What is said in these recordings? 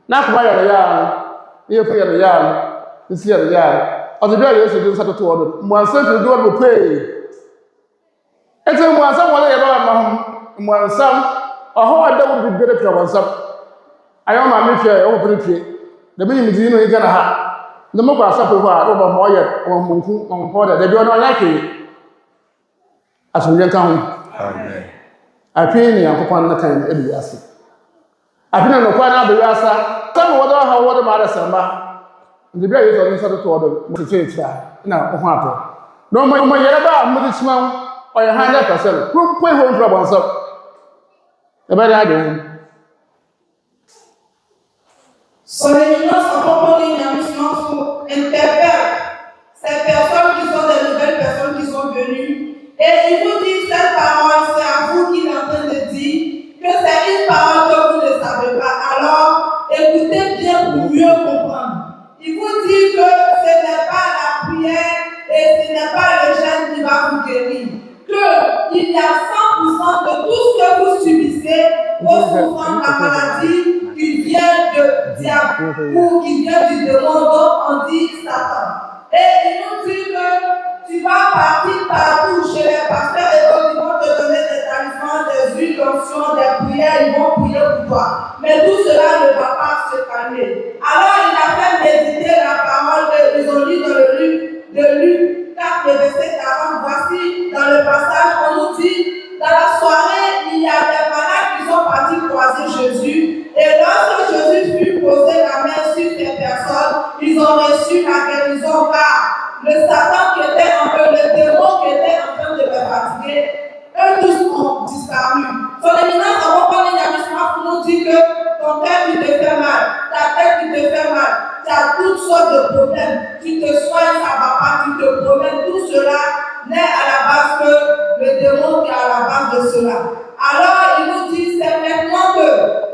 Na kuma ya. You pay the yard. This year the yard. On the day you should do something to order. Monsanto to do what we pay. It's in one some way about one some or how I don't be better from one some. I am a mixture open tree. The minimum you know you're gonna have. The more I suffer over Moya or Munku on Porter, they don't like it. As we come, I pay you upon the time every asset. I think no quite now the Rasa. Some water, how water matters, the very is on the sort of order, to say now, no more Yeraba, Muddisman, or 100%. Who pay home for oneself? The better idea. Son éminence en compagnie d'un Somafo interpelle ces personnes qui sont des nouvelles personnes qui sont venues. Et il vous dit cette parole, c'est à vous qu'il est en train de dire que c'est une parole que vous ne savez pas. Alors, écoutez bien pour mieux comprendre. Il vous dit que ce n'est pas la prière et ce n'est pas le jeûne qui va vous guérir. Qu'il y a 100% de tout ce que vous subissez au souffrant de la maladie qui vient de diable ou qui vient du démon dont on dit Satan. Et il nous dit que tu vas partir partout chez les pasteurs et autres, ils vont te donner des talismans, des huiles d'onction, des prières, ils vont prier pour toi. Mais tout cela ne va pas se calmer. Alors il a fait méditer la parole qu'ils ont lu dans le livre de Luc 4, le verset 40. Voici dans le passage, on nous dit, dans la soirée, il y a des malades qui sont partis croiser Jésus. Et lorsque Jésus fut posé la main sur ces personnes, ils ont reçu la guérison car le Satan qui était en eux, le démon qui était en train de les fatiguer, eux tous ont disparu. Son éminence en compagnie d'un Somafo nous dit que ton cœur qui te fait mal, ta tête qui te fait mal, tu as toutes sortes de problèmes. Tu te soignes, ça ne va pas, tu te promènes, tout cela n'est à la base que le démon qui est à la base de cela. Alors il nous dit, c'est maintenant que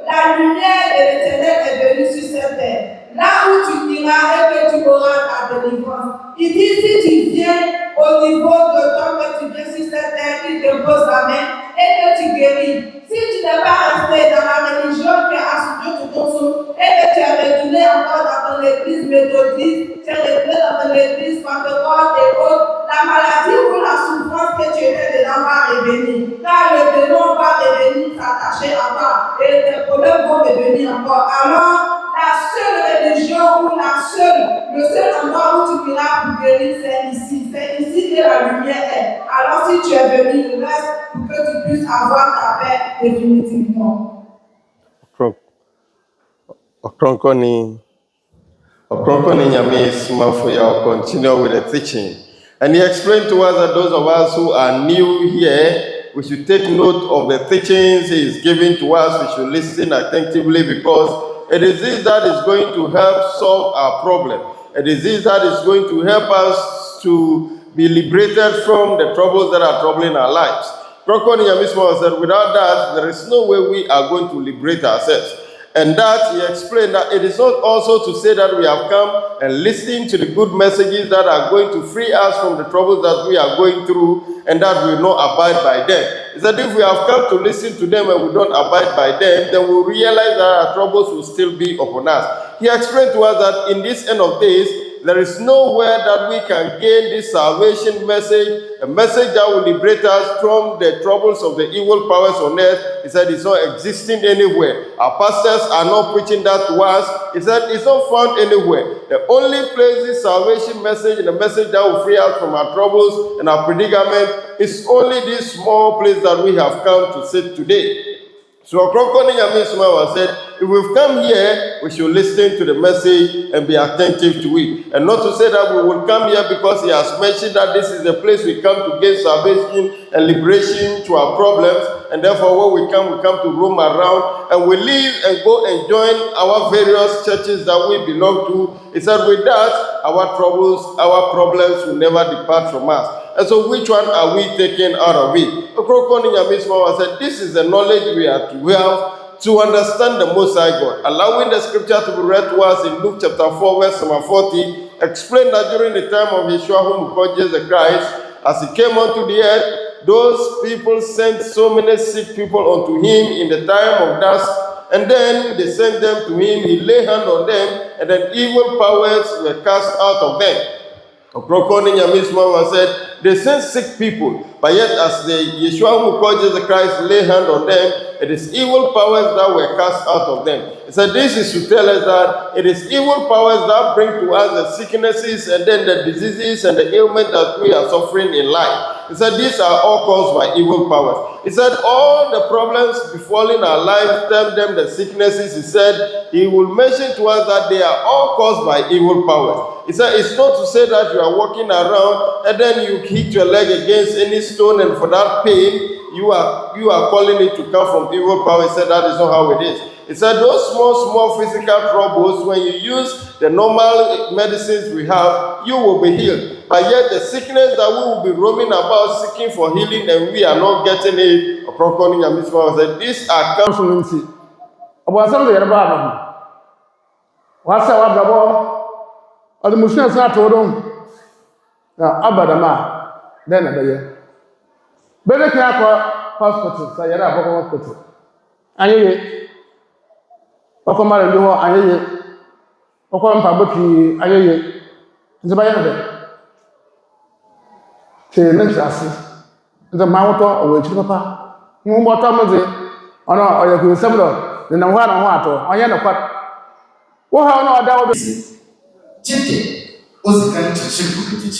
la lumière de l'Éternel est venue sur cette terre. Là où tu iras et que tu auras ta délivrance. Il dit, si tu viens au niveau de toi, que tu viens sur cette terre, qu'il te pose la main et que tu guéris. Si tu n'es pas resté dans la religion qui est assurée tout ton sou et que tu es retourné encore dans ton église méthodiste, tu es retourné dans ton église pentecôte et autres, la maladie ou la souffrance que tu étais dedans va revenir. Car le démon va revenir s'attacher à toi et tes problèmes vont revenir encore. Alors, la seule religion ou le seul endroit où tu iras pour guérir, c'est ici. C'est ici que la lumière est. Alors si tu es venu, il reste pour que tu puisses avoir ta paix définitivement. Ɔkrɔnkrɔnyi Nyame Somafo will continue with the teaching. And he explained to us that those of us who are new here, we should take note of the teachings he is giving to us. We should listen attentively because it is this that is going to help solve our problem. It is this that is going to help us to be liberated from the troubles that are troubling our lives. Ɔkrɔnkrɔnyi Nyame Somafo said, without that, there is no way we are going to liberate ourselves. And that he explained that it is not also to say that we have come and listened to the good messages that are going to free us from the troubles that we are going through and that we will not abide by them. He said if we have come to listen to them and we don't abide by them, then we'll realize that our troubles will still be upon us. He explained to us that in this end of days, there is nowhere that we can gain this salvation message, a message that will liberate us from the troubles of the evil powers on earth. He said it's not existing anywhere. Our pastors are not preaching that to us. He said it's not found anywhere. The only place this salvation message and the message that will free us from our troubles and our predicament is only this small place that we have come to sit today. So Ɔkrɔnkrɔnyi Nyame Somafo said, if we've come here, we should listen to the message and be attentive to it. And not to say that we will come here because he has mentioned that this is the place we come to gain salvation and liberation to our problems. And therefore when we come to roam around and we leave and go and join our various churches that we belong to. He said with that, our troubles, our problems will never depart from us. And so which one are we taking out of it? Ɔkrɔnkrɔnyi Nyame Somafo said, this is the knowledge we are to have to understand the Most High God. Allowing the scripture to be read to us in Luke chapter 4, verse number 40, explained that during the time of Yeshua, whom we call Jesus Christ, as he came onto the earth, those people sent so many sick people unto him in the time of that And then they sent them to him. He laid hand on them, and then evil powers were cast out of them. Ɔkrɔnkrɔnyi Nyame Somafo said, they sent sick people, but yet as the Yeshua who called Jesus Christ lay hand on them, it is evil powers that were cast out of them. He said this is to tell us that it is evil powers that bring to us the sicknesses and then the diseases and the ailment that we are suffering in life. He said these are all caused by evil powers. He said all the problems befalling our life, tell them the sicknesses, he said he will mention to us that they are all caused by evil powers. He said it's not to say that you are walking around and then you hit your leg against any stone and for that pain you are calling it to come from evil power. He said that is not how it is. He said those small physical troubles, when you use the normal medicines we have, you will be healed. But yet the sickness that we will be roaming about seeking for healing and we are not getting it. Ɔkrɔnkrɔnyi Nyame Somafo said these are Council about some of the Yaraba. What's our brother? Or the Muslims not told them. Abadama, then a year. Better care hospital, Sayara Hospital. Aye, Okomar and Duo, aye, Okom Pabuki, aye, the Bayana. Say, next assist. The mountain or which papa. No more Thomas, or you could similar, then one on water, I am a part. What how no doubt is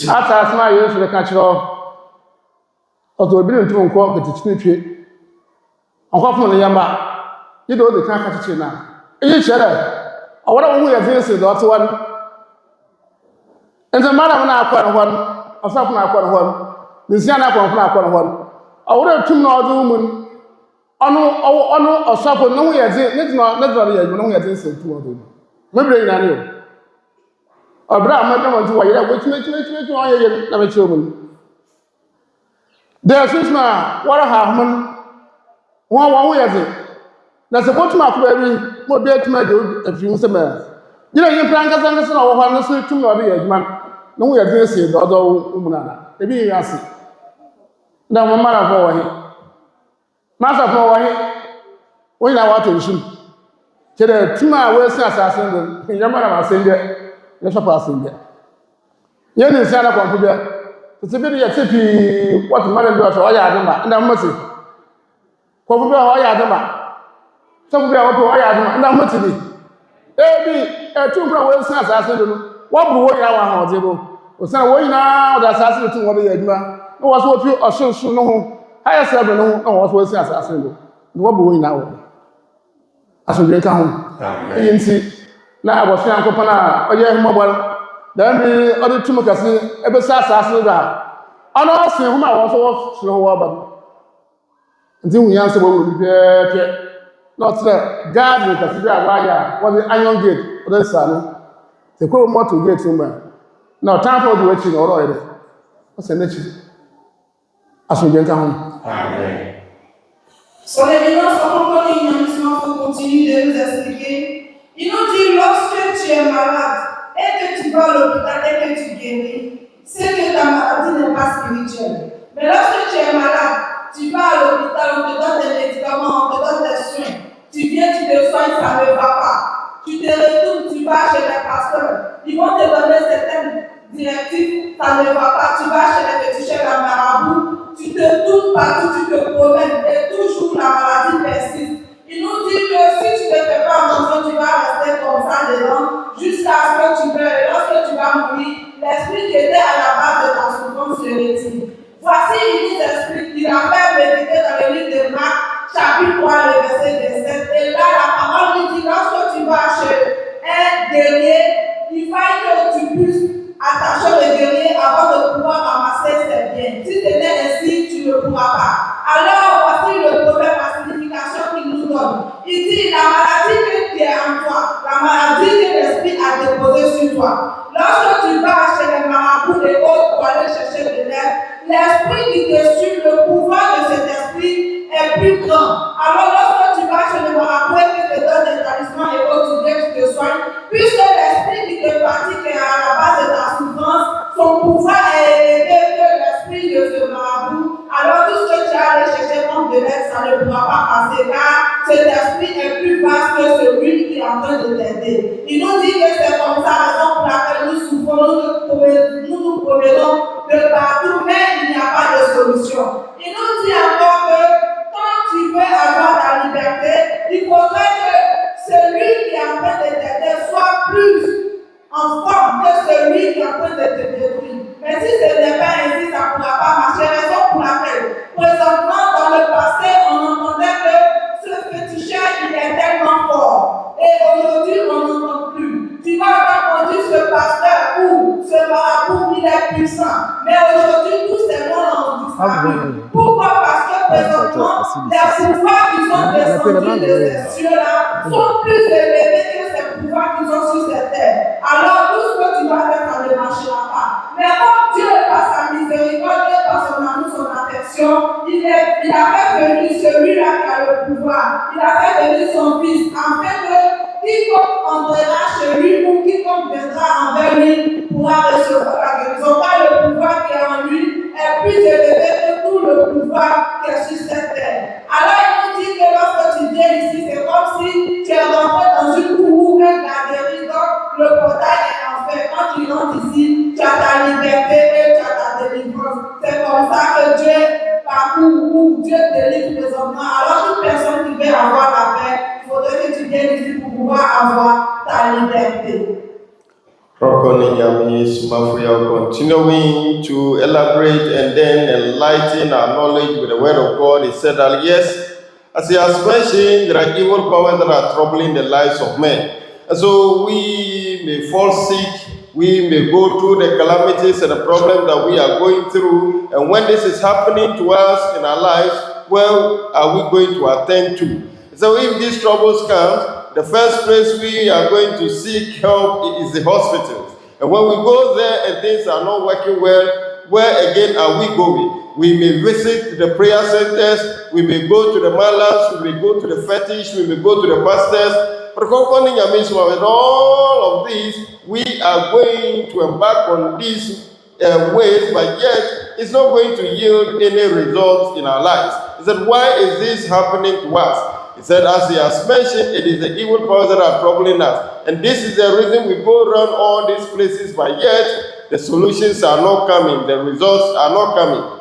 after as my years for the catcher of the ability to uncork the teaching. On the Yamba, you know the can't catch you now. You shut up. I want to wear this is not one. And the man of an aqua one, or something aqua one, the Siana aqua one. I would have 2 women. Ono or supper, no way as it, let's not yet, no way as it said 2 of them. Maybe in a new. Or Brahma to wire, which makes never children. There's now, what a harmon. One way as it. That's a watch mark where we be to make a few summers. You know, you plan to understand our one, to know the man. No way as this is, although woman. Maybe you ask it. Now, one man of him. Master of Hawaii, when I want to shoot. Today, 2 hours assassin, in Yamana Sender, let's pass in there. Yen is Santa Computer. It's a bit of city, what mother does, or Yadama, and I'm mercy. Computer, or Yadama. Some people are Yadama, and I'm mercy. Maybe a 2 hours assassin, what would you have on table? Was not way now, the assassin to one of the Yadama. No, was what you are so no. I said, no, what was assassin. What will we now? As we get home. Now I was saying, Copana, or yeah, mobile. Then the other 2 Macassi, ever assassin. I know I see whom I was slow about. Until we answer what we not the guard with the Cathedral wire, was the iron gate, or the sun. The cool motor gate somewhere. Now, time for the waiting already. What's the nature? As we get home. Amen. Son éminence, Ɔkrɔnkrɔnyi Nyame Somafo continue de nous expliquer. Il nous dit lorsque tu es malade et que tu vas à l'hôpital et que tu guéris, c'est que ta maladie n'est pas spirituelle. Mais lorsque tu es malade, tu vas à l'hôpital, on te donne des médicaments, on te donne des soins. Tu viens, tu te soignes, ça ne va pas. Tu te retournes, tu vas chez les pasteurs. Ils vont te donner certaines directives, ça ne va pas. Tu vas chez les féticheurs, la marabout. Tu te tournes partout, tu te promènes et toujours la maladie persiste. Il nous dit que si tu ne fais pas attention, tu vas rester comme ça dedans jusqu'à ce que tu meurs. Et lorsque tu vas mourir, l'esprit qui était à la base de ta souffrance se retire. Voici, il nous explique qu'il a fait méditer dans le livre de Marc, chapitre 3, le verset 27. Et là, la parole lui dit, lorsque tu vas chez un guerrier, il faille que tu puisses attacher le guerrier avant de pouvoir ramasser ses biens. Si ce n'est ainsi, tu ne pourras pas. Alors, voici le problème, la signification qu'il nous donne. Il dit, la maladie qui est en toi, la maladie que l'esprit a déposée sur toi. Lorsque tu vas chez les marabouts et autres pour aller chercher de l'aide, l'esprit qui te suit, le pouvoir de cet esprit est plus grand. Alors, lorsque tu vas chez les marabouts et qui te donne des talismans et autres, tu viens, tu te soignes, puisque l'esprit qui te fatigue est à la base de ta souffrance, son pouvoir est élevé que l'esprit de ce marabout. Alors tout ce que tu as allé chercher comme de l'aide, ça ne pourra pas passer car cet esprit est plus vaste que celui qui est en train de t'aider. Il nous dit que c'est comme ça, raison pour laquelle nous souffrons, nous promenons de partout, mais il n'y a pas de solution. Il nous dit encore que quand tu veux avoir ta liberté, il faudrait que celui qui est en train de t'aider soit plus en forme que celui qui est en train de te détruire. Mais si ce n'est pas ainsi, ça ne pourra pas marcher. Raison pour laquelle, présentement, dans le passé, on entendait que ce féticheur, il est tellement fort. Et aujourd'hui, on n'entend plus. Tu vas entendre dire ce pasteur ou ce marabout, il est puissant. Mais aujourd'hui, tous ces mots ont disparu. Pourquoi? Parce que présentement, les pouvoirs qui sont descendus de ces cieux-là sont plus élevés que ces pouvoirs qui sont sur cette terre. Alors, tout ce que tu vas faire, ça ne marchera pas. Mais comme Dieu, par sa miséricorde, par son amour, son affection, il a fait venir celui-là qui a le pouvoir. Il a fait venir son fils, afin que quiconque entrera chez lui ou quiconque viendra envers lui pourra recevoir la guérison. Car le pouvoir qui est en lui est plus élevé que tout le pouvoir qui est sur cette terre. Alors, il nous dit que lorsque tu viens ici, c'est comme si tu es rentré dans une cour où un garderie, donc le portail est en fait. Quand tu rentres ici, tu as ta liberté et tu as ta délivrance. C'est comme ça que Dieu parcourt où Dieu délivre présentement. Alors, toute personne qui veut avoir la paix, il faudrait que tu viennes ici pour pouvoir avoir ta liberté. Nyame, Somafo, we are continuing to elaborate and then enlighten our knowledge with the word of God. He said that yes, as he has mentioned, there are evil powers that are troubling the lives of men. And so we may fall sick, we may go through the calamities and the problems that we are going through. And when this is happening to us in our lives, where are we going to attend to? So if these troubles come, the first place we are going to seek help is the hospitals. And when we go there and things are not working well, where again are we going? We may visit the prayer centers, we may go to the malas, we may go to the fetish, we may go to the pastors. But with all of these, we are going to embark on these ways, but yet it's not going to yield any results in our lives. He said, why is this happening to us? He said, as he has mentioned, it is the evil powers that are troubling us. And this is the reason we go around all these places, but yet the solutions are not coming, the results are not coming.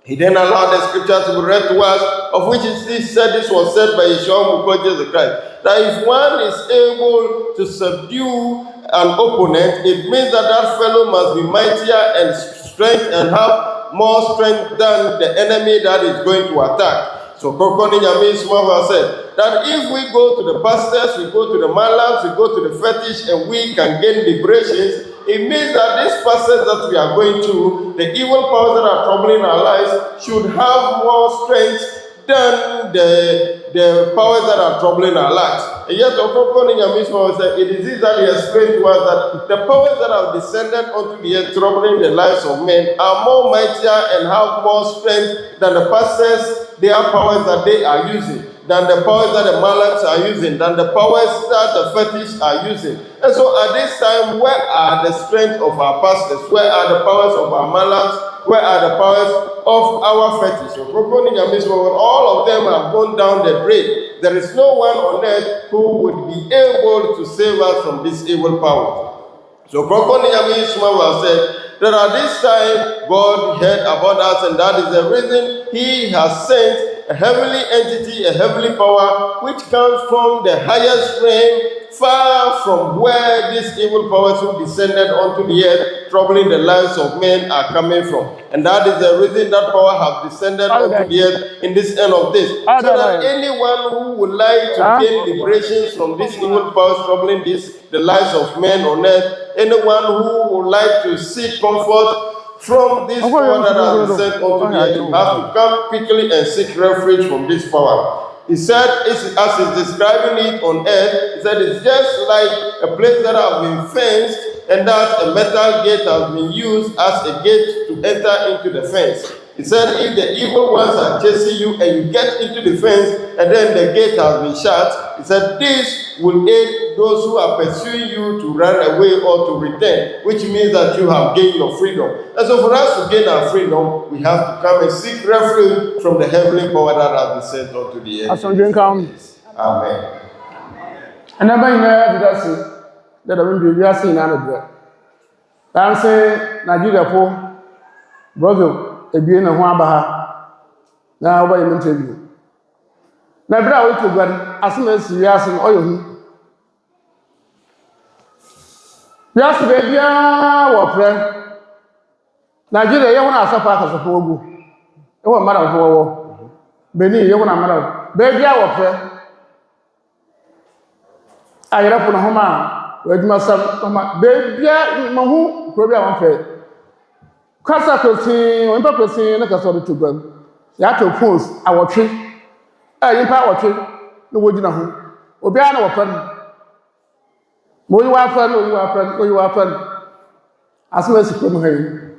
He then allowed the scripture to be read to us, of which this was said by Yeshua Jesus Christ, that if one is able to subdue an opponent, it means that that fellow must be mightier and strength and have more strength than the enemy that is going to attack. So Nyame Somafo said that if we go to the pastors, we go to the malams, we go to the fetish, and we can gain liberations, it means that these pastors that we are going to, the evil powers that are troubling our lives, should have more strength than the powers that are troubling our lives. And yet, Nyame Somafo said, it is this that he explained to us that the powers that have descended onto the earth, troubling the lives of men, are more mightier and have more strength than the pastors, their powers that they are using, than the powers that the malams are using, than the powers that the fetish are using. And so at this time, where are the strength of our pastors? Where are the powers of our malams? Where are the powers of our fetish? So all of them have gone down the drain. There is no one on earth who would be able to save us from this evil power. So Nyame Somafo said that at this time God heard about us, and that is the reason he has sent a heavenly entity, a heavenly power, which comes from the highest realm, far from where these evil powers who descended onto the earth, troubling the lives of men, are coming from. And that is the reason that power has descended onto the earth in this end of this. So that anyone who would like to gain liberations from these evil powers troubling the lives of men on earth, anyone who would like to seek comfort from this power that has descended onto the earth, you have to come quickly and seek refuge from this power. He said, as he's describing it on earth, he said it's just like a place that has been fenced, and that a metal gate has been used as a gate to enter into the fence. He said, if the evil ones are chasing you and you get into the fence and then the gate has been shut, he said, this will aid those who are pursuing you to run away or to return, which means that you have gained your freedom. And so for us to gain our freedom, we have to come and seek refuge from the heavenly power that has been sent unto the earth. Amen. And I buy now did I say that I will be asking another. Dancing Nigeria poor brother, a being a Wabaha. Now, by an interview. Now, brother, to God, as soon as you ask him, oil. Yes, baby, what friend? Nigeria, you want to suffer as a poor. You want matter for Benny, you want a matter. Baby, what friend? I have put a home with myself. Baby, Mahu, probably one fair. Casa Crossing, when Papa saying, like I saw it to go. You have to post our trip. In power trip, no wood in a home. Obiano or friend. More you are friend, or you are friend, or you are friend. As soon as you come here.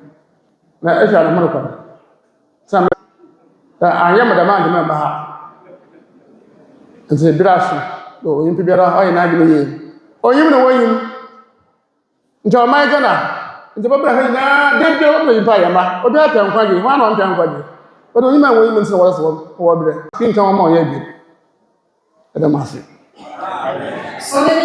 Now, if you are a mother, some I am the man, remember her. And say, Brash, go in Pibera, I and I believe. Or even away him. Until my gunner. Into Papa, they don't empire, or that time, one on time. But only my women was one. Think on more, and the master. So the